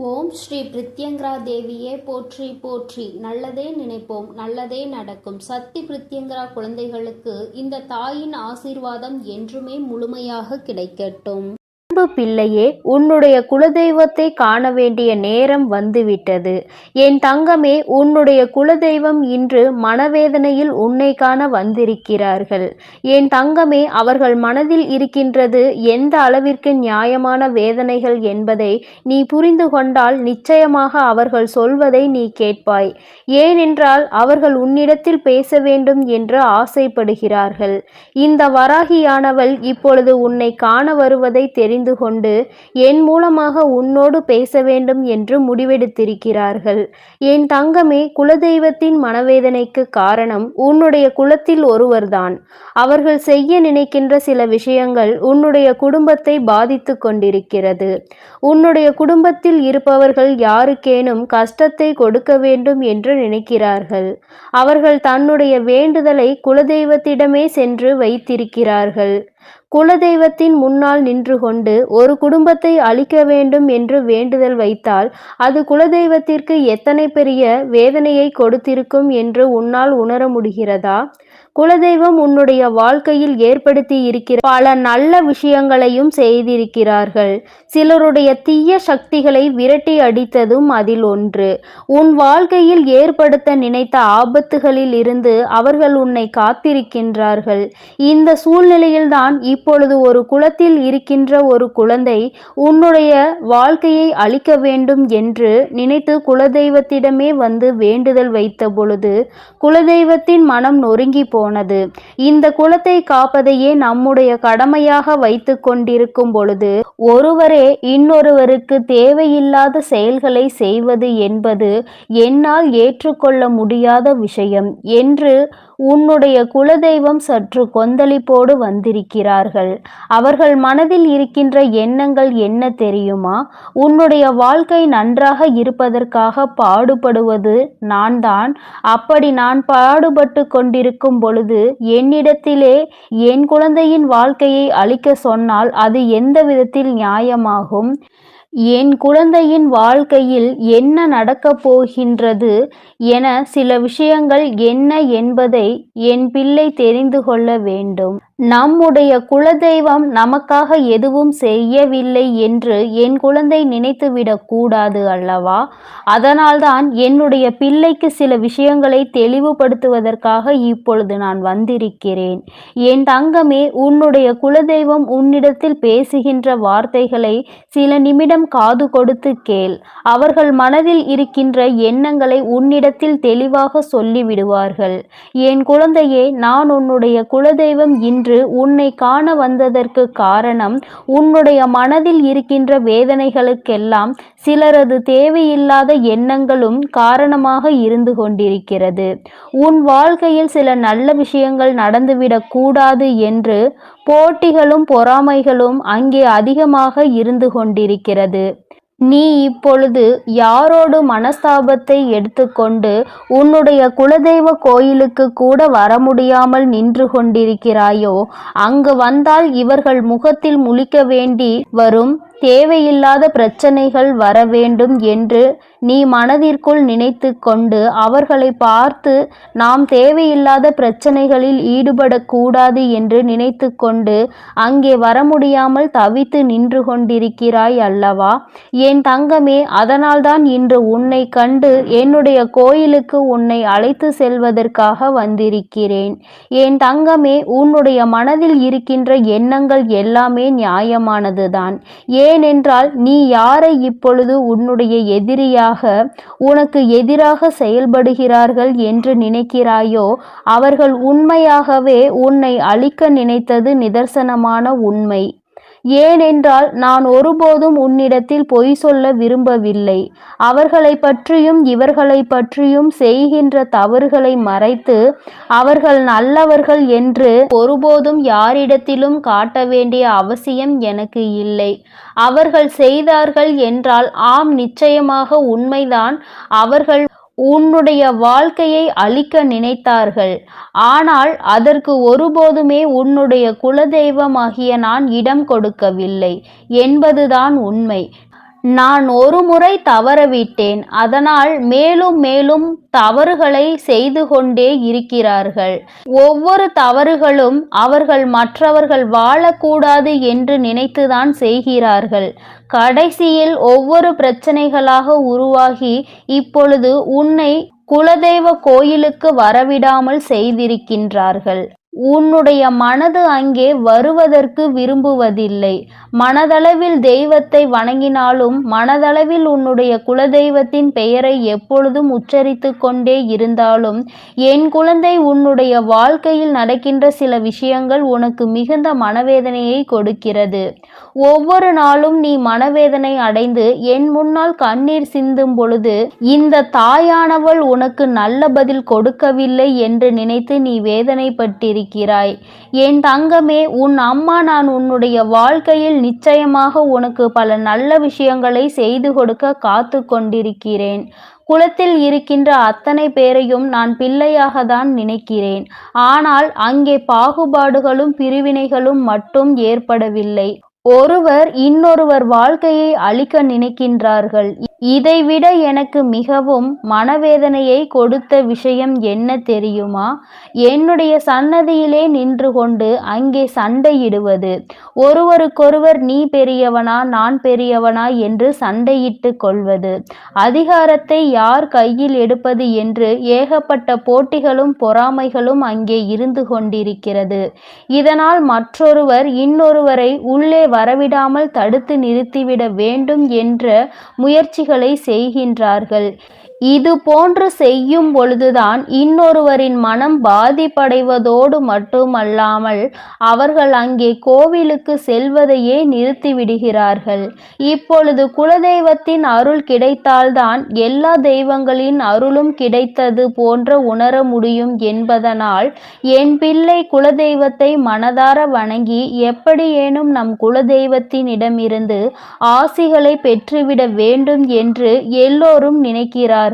ஓம் ஸ்ரீ பிரித்யங்கரா தேவியே போற்றி போற்றி. நல்லதே நினைப்போம், நல்லதே நடக்கும். சக்தி பிரித்யங்கரா குழந்தைகளுக்கு இந்த தாயின் ஆசீர்வாதம் என்றுமே முழுமையாக கிடைக்கட்டும். அன்பு பிள்ளையே, உன்னுடைய குலதெய்வத்தை காண வேண்டிய நேரம் வந்துவிட்டது. என் தங்கமே, உன்னுடைய குலதெய்வம் இன்று மனவேதனையில் உன்னை காண வந்திருக்கிறார்கள். என் தங்கமே, அவர்கள் மனதில் இருக்கின்றது எந்த அளவிற்கு நியாயமான வேதனைகள் என்பதை நீ புரிந்து கொண்டால் நிச்சயமாக அவர்கள் சொல்வதை நீ கேட்பாய். ஏனென்றால் அவர்கள் உன்னிடத்தில் பேச வேண்டும் என்று ஆசைப்படுகிறார்கள். இந்த வராகியானவள் இப்பொழுது உன்னை காண வருவதை தெரிந்து கொண்டு என் மூலமாக உன்னோடு பேச வேண்டும் என்று முடிவெடுத்திருக்கிறார்கள். என் தங்கமே, குலதெய்வத்தின் மனவேதனைக்கு காரணம் உன்னுடைய குலத்தில் ஒருவர்தான். அவர்கள் செய்ய நினைக்கின்ற சில விஷயங்கள் உன்னுடைய குடும்பத்தை பாதித்து கொண்டிருக்கிறது. உன்னுடைய குடும்பத்தில் இருப்பவர்கள் யாருக்கேனும் கஷ்டத்தை கொடுக்க வேண்டும் என்று நினைக்கிறார்கள். அவர்கள் தன்னுடைய வேண்டுதலை குலதெய்வத்திடமே சென்று வைத்திருக்கிறார்கள். குலதெய்வத்தின் முன்னால் நின்று கொண்டு ஒரு குடும்பத்தை அழிக்க வேண்டும் என்று வேண்டுதல் வைத்தால் அது குலதெய்வத்திற்கு எத்தனை பெரிய வேதனையை கொடுத்திருக்கும் என்று உன்னால் உணர முடிகிறதா? குலதெய்வம் உன்னுடைய வாழ்க்கையில் ஏற்படுத்தி இருக்கிற பல நல்ல விஷயங்களையும் செய்திருக்கிறார்கள். சிலருடைய தீய சக்திகளை விரட்டி அடித்ததும் அதில் ஒன்று. உன் வாழ்க்கையில் ஏற்படுத்த நினைத்த ஆபத்துகளில் இருந்து அவர்கள் உன்னை காத்திருக்கின்றார்கள். இந்த சூழ்நிலையில்தான் இப்பொழுது ஒரு குலத்தில் இருக்கின்ற ஒரு குழந்தை உன்னுடைய வாழ்க்கையை அழிக்க வேண்டும் என்று நினைத்து குலதெய்வத்திடமே வந்து வேண்டுதல் வைத்த பொழுது குலதெய்வத்தின் மனம் நொறுங்கி போனது. இந்த குலத்தை காப்பதையே நம்முடைய கடமையாக வைத்து கொண்டிருக்கும் பொழுது ஒருவரே இன்னொருவருக்கு தேவையில்லாத செயல்களை செய்வது என்பது என்னால் ஏற்றுக்கொள்ள முடியாத விஷயம் என்று உன்னுடைய குலதெய்வம் சற்று கொந்தளிப்போடு வந்திருக்கிறார்கள். அவர்கள் மனதில் இருக்கின்ற எண்ணங்கள் என்ன தெரியுமா? உன்னுடைய வாழ்க்கை நன்றாக இருப்பதற்காக பாடுபடுவது நான் தான். அப்படி நான் பாடுபட்டு கொண்டிருக்கும் பொழுது என்னிடத்திலே என் குழந்தையின் வாழ்க்கையை அழிக்க சொன்னால் அது எந்த விதத்தில் நியாயமாகும்? என் குழந்தையின் வாழ்க்கையில் என்ன நடக்கப் போகின்றது என சில விஷயங்கள் என்ன என்பதை என் பிள்ளை தெரிந்து கொள்ள வேண்டும். நம்முடைய குலதெய்வம் நமக்காக எதுவும் செய்யவில்லை என்று என் குழந்தை நினைத்துவிடக் கூடாது அல்லவா? அதனால்தான் என்னுடைய பிள்ளைக்கு சில விஷயங்களை தெளிவுபடுத்துவதற்காக இப்பொழுது நான் வந்திருக்கிறேன். என் தங்கமே, உன்னுடைய குலதெய்வம் உன்னிடத்தில் பேசுகின்ற வார்த்தைகளை சில நிமிடம் காது கொடுத்து கேள். அவர்கள் மனதில் இருக்கின்ற எண்ணங்களை உன்னிடத்தில் தெளிவாக சொல்லிவிடுவார்கள். என் குழந்தையே, நான் உன்னுடைய குலதெய்வம் இன்று உன்னை காண வந்ததற்கு காரணம் உன்னுடைய மனதில் இருக்கின்ற வேதனைகளுக்கெல்லாம் சிலரது தேவையில்லாத எண்ணங்களும் காரணமாக இருந்து கொண்டிருக்கிறது. உன் வாழ்க்கையில் சில நல்ல விஷயங்கள் நடந்துவிடக் கூடாது என்று போட்டிகளும் பொறாமைகளும் அங்கே அதிகமாக இருந்து கொண்டிருக்கிறது. நீ இப்பொழுது யாரோடு மனஸ்தாபத்தை எடுத்துக்கொண்டு உன்னுடைய குலதெய்வ கோயிலுக்கு கூட வர முடியாமல் நின்று கொண்டிருக்கிறாயோ, அங்கு வந்தால் இவர்கள் முகத்தில் முழிக்க வேண்டி வரும், தேவையில்லாத பிரச்சனைகள் வர வேண்டும் என்று நீ மனதிற்குள் நினைத்து கொண்டு அவர்களை பார்த்து நாம் தேவையில்லாத பிரச்சனைகளில் ஈடுபடக்கூடாது என்று நினைத்து கொண்டு அங்கே வர முடியாமல் தவித்து நின்று கொண்டிருக்கிறாய் அல்லவா? என் தங்கமே, அதனால்தான் இன்று உன்னை கண்டு என்னுடைய கோயிலுக்கு உன்னை அழைத்து செல்வதற்காக வந்திருக்கிறேன். என் தங்கமே, உன்னுடைய மனதில் இருக்கின்ற எண்ணங்கள் எல்லாமே நியாயமானதுதான். ஏனென்றால் நீ யாரை இப்பொழுது உன்னுடைய எதிரியாக உனக்கு எதிராக செயல்படுகிறார்கள் என்று நினைக்கிறாயோ அவர்கள் உண்மையாகவே உன்னை அழிக்க நினைத்தது நிதர்சனமான உண்மை. ஏனென்றால் நான் ஒருபோதும் உன்னிடத்தில் பொய் சொல்ல விரும்பவில்லை. அவர்களை பற்றியும் இவர்களை பற்றியும் செய்கின்ற தவறுகளை மறைத்து அவர்கள் நல்லவர்கள் என்று ஒருபோதும் யாரிடத்திலும் காட்ட வேண்டிய அவசியம் எனக்கு இல்லை. அவர்கள் செய்தார்கள் என்றால் ஆம், நிச்சயமாக உண்மைதான். அவர்கள் உன்னுடைய வாழ்க்கையை அழிக்க நினைத்தார்கள். ஆனால் அதற்கு ஒருபோதுமே உன்னுடைய குலதெய்வமாகிய நான் இடம் கொடுக்கவில்லை என்பதுதான் உண்மை. நான் ஒரு முறை தவறவிட்டேன், அதனால் மேலும் மேலும் தவறுகளை செய்து கொண்டே இருக்கிறார்கள். ஒவ்வொரு தவறுகளும் அவர்கள் மற்றவர்கள் வாழக்கூடாது என்று நினைத்துதான் செய்கிறார்கள். கடைசியில் ஒவ்வொரு பிரச்சனைகளாக உருவாகி இப்பொழுது உன்னை குலதெய்வ கோயிலுக்கு வரவிடாமல் செய்திருக்கின்றார்கள். உன்னுடைய மனது அங்கே வருவதற்கு விரும்புவதில்லை. மனதளவில் தெய்வத்தை வணங்கினாலும் மனதளவில் உன்னுடைய குலதெய்வத்தின் பெயரை எப்பொழுதும் உச்சரித்து கொண்டே இருந்தாலும் என் குழந்தை, உன்னுடைய வாழ்க்கையில் நடக்கின்ற சில விஷயங்கள் உனக்கு மிகுந்த மனவேதனையை கொடுக்கிறது. ஒவ்வொரு நாளும் நீ மனவேதனை அடைந்து என் முன்னால் கண்ணீர் சிந்தும் பொழுது இந்த தாயானவள் உனக்கு நல்ல பதில் கொடுக்கவில்லை என்று நினைத்து நீ வேதனைப்பட்டிருக்கிறாய். என் தங்கமே, உன் அம்மா நான் உன்னுடைய வாழ்க்கையில் நிச்சயமாக உனக்கு பல நல்ல விஷயங்களை செய்து கொடுக்க காத்து கொண்டிருக்கிறேன். குலத்தில் இருக்கின்ற அத்தனை பேரையும் நான் பிள்ளையாக தான் நினைக்கிறேன். ஆனால் அங்கே பாகுபாடுகளும் பிரிவினைகளும் மட்டும் ஏற்படவில்லை. ஒருவர் இன்னொருவர் வாழ்க்கையை அழிக்க நினைக்கின்றார்கள். இதைவிட எனக்கு மிகவும் மனவேதனையை கொடுத்த விஷயம் என்ன தெரியுமா? என்னுடைய சன்னதியிலே நின்று கொண்டு அங்கே சண்டையிடுவது. ஒருவருக்கொருவர் நீ பெரியவனா நான் பெரியவனா என்று சண்டையிட்டு கொள்வது. அதிகாரத்தை யார் கையில் எடுப்பது என்று ஏகப்பட்ட போட்டிகளும் பொறாமைகளும் அங்கே இருந்து கொண்டிருக்கிறது. இதனால் மற்றொருவர் இன்னொருவரை உள்ளே வரவிடாமல் தடுத்து நிறுத்திவிட வேண்டும் என்ற முயற்சிகளை செய்கின்றார்கள். இது போன்று செய்யும் பொழுதுதான் இன்னொருவரின் மனம் பாதிப்படைவதோடு மட்டுமல்லாமல் அவர்கள் அங்கே கோவிலுக்கு செல்வதையே நிறுத்திவிடுகிறார்கள். இப்பொழுது குலதெய்வத்தின் அருள் கிடைத்தால்தான் எல்லா தெய்வங்களின் அருளும் கிடைத்தது போன்ற உணர முடியும் என்பதனால் என் பிள்ளை குலதெய்வத்தை மனதார வணங்கி எப்படியேனும் நம் குலதெய்வத்தினிடமிருந்து ஆசிகளை பெற்றுவிட வேண்டும் என்று எல்லோரும் நினைக்கிறார்கள்.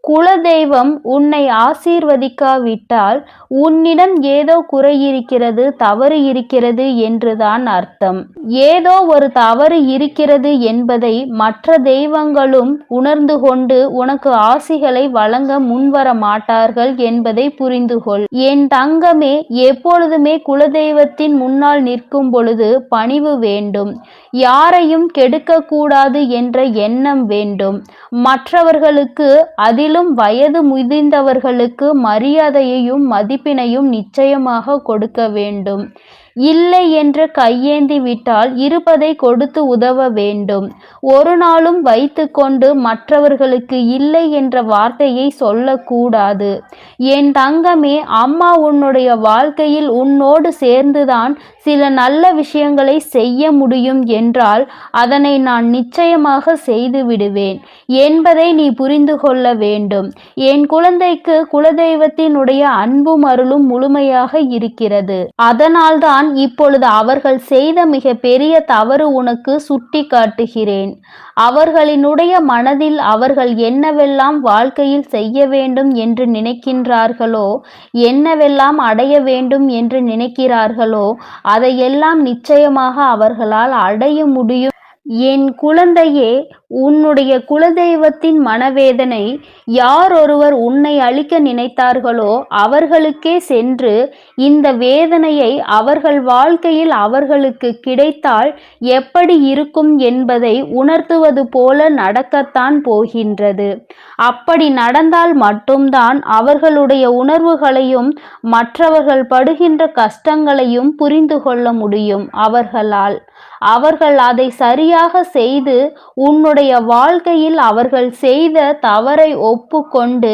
குலதெய்வம் உன்னை ஆசீர்வதிக்காவிட்டால் உன்னிடம் ஏதோ குறை இருக்கிறது, தவறு இருக்கிறது என்றுதான் அர்த்தம். ஏதோ ஒரு தவறு இருக்கிறது என்பதை மற்ற தெய்வங்களும் உணர்ந்து கொண்டு உனக்கு ஆசிகளை வழங்க முன்வர மாட்டார்கள் என்பதை புரிந்துகொள். என் தங்கமே, எப்பொழுதுமே குலதெய்வத்தின் முன்னால் நிற்கும் பொழுது பணிவு வேண்டும். யாரையும் கெடுக்கக்கூடாது என்ற எண்ணம் வேண்டும். மற்றவர்களுக்கு அதிலும் வயது முதிர்ந்தவர்களுக்கு மரியாதையையும் மதிப்பினையும் நிச்சயமாக கொடுக்க வேண்டும். இல்லை என்று கையேந்தி விட்டால் இருப்பதை கொடுத்து உதவ வேண்டும். ஒரு நாளும் வைத்து கொண்டு மற்றவர்களுக்கு இல்லை என்ற வார்த்தையை சொல்லக்கூடாது. என் தங்கமே, அம்மா உன்னுடைய வாழ்க்கையில் உன்னோடு சேர்ந்துதான் சில நல்ல விஷயங்களை செய்ய முடியும் என்றால் அதனை நான் நிச்சயமாக செய்து விடுவேன் என்பதை நீ புரிந்து கொள்ள வேண்டும். என் குழந்தைக்கு குலதெய்வத்தினுடைய அன்பும் அருளும் முழுமையாக இருக்கிறது. அதனால்தான் இப்பொழுது அவர்கள் செய்த மிக பெரிய தவறு உனக்கு சுட்டி காட்டுகிறேன். அவர்களினுடைய மனதில் அவர்கள் என்னவெல்லாம் வாழ்க்கையில் செய்ய வேண்டும் என்று நினைக்கின்றார்களோ, என்னவெல்லாம் அடைய வேண்டும் என்று நினைக்கிறார்களோ அதையெல்லாம் நிச்சயமாக அவர்களால் அடைய முடியும். என் குழந்தையே, உன்னுடைய குலதெய்வத்தின் மனவேதனை யார் ஒருவர் உன்னை அழிக்க நினைத்தார்களோ அவர்களுக்கே சென்று இந்த வேதனையை அவர்கள் வாழ்க்கையில் அவர்களுக்கு கிடைத்தால் எப்படி இருக்கும் என்பதை உணர்த்துவது போல நடக்கத்தான் போகின்றது. அப்படி நடந்தால் மட்டும்தான் அவர்களுடைய உணர்வுகளையும் மற்றவர்கள் படுகின்ற கஷ்டங்களையும் புரிந்து கொள்ள முடியும் அவர்களால். அவர்கள் அதை சரியாக செய்து உன்னுடைய வாழ்க்கையில் அவர்கள் செய்த தவறை ஒப்புக்கொண்டு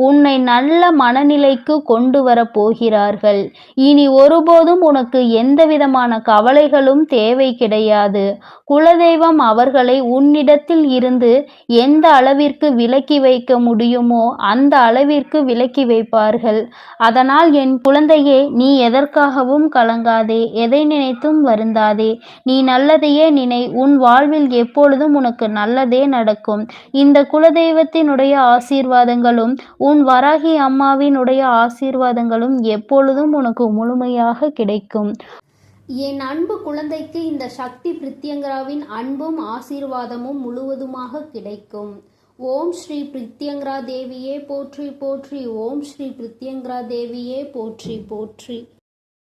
உன்னை நல்ல மனநிலைக்கு கொண்டு வர போகிறார்கள். இனி ஒருபோதும் உனக்கு எந்தவிதமான கவலைகளும் தேவை கிடையாது. குலதெய்வம் அவர்களை உன்னிடத்தில் இருந்து எந்த அளவிற்கு விலக்கி வைக்க முடியுமோ அந்த அளவிற்கு விலக்கி வைப்பார்கள். அதனால் என் குழந்தையே, நீ எதற்காகவும் கலங்காதே, எதை நினைத்தும் வருந்தாதே. நீ நல்லதையே நினை. உன் வாழ்வில் எப்பொழுதும் உனக்கு நல்லதே நடக்கும். இந்த குலதெய்வத்தினுடைய ஆசீர்வாதங்களும் உன் வராகி அம்மாவினுடைய ஆசீர்வாதங்களும் எப்பொழுதும் உனக்கு முழுமையாக கிடைக்கும். என் அன்பு குழந்தைக்கு இந்த சக்தி பிரித்யங்கராவின் அன்பும் ஆசீர்வாதமும் முழுவதுமாக கிடைக்கும். ஓம் ஸ்ரீ பிரித்யங்கரா தேவியே போற்றி போற்றி. ஓம் ஸ்ரீ பிரித்யங்கரா தேவியே போற்றி போற்றி.